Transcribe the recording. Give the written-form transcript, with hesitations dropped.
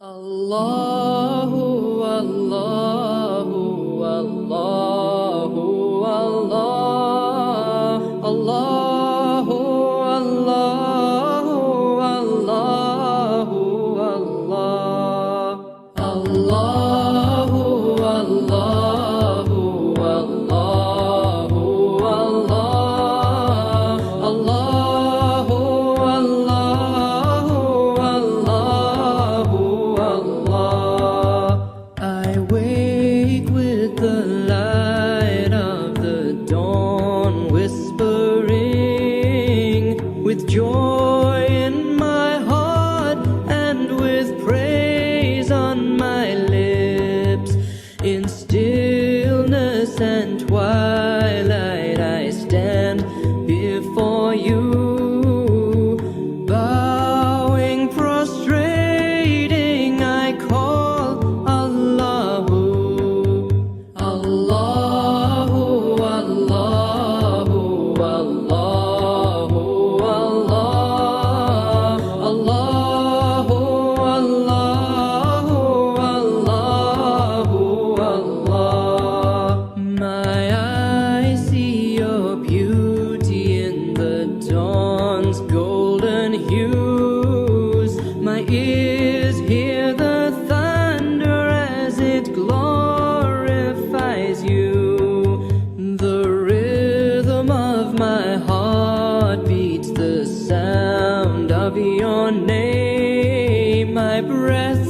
Allahu, Allahu, Allahu, Allah, Allahu, Allahu, Allahu, Allah, Allahu, Allahu, Allahu, Allah, Allahu, Allahu, I wake with the light of the dawn whispering, with joy in my heart and with praise on my lips. In stillness and twilight I stand before you, bowing, prostrating, I call Allahu, Allahu, Allahu, Allahu, Allah, Allahu, Allahu, Allahu, Allah. My eyes see your beauty in the dawn's golden hues. My ears hear the thunder as it glorifies you. The rhythm of my heart beats the sound of your name. My breath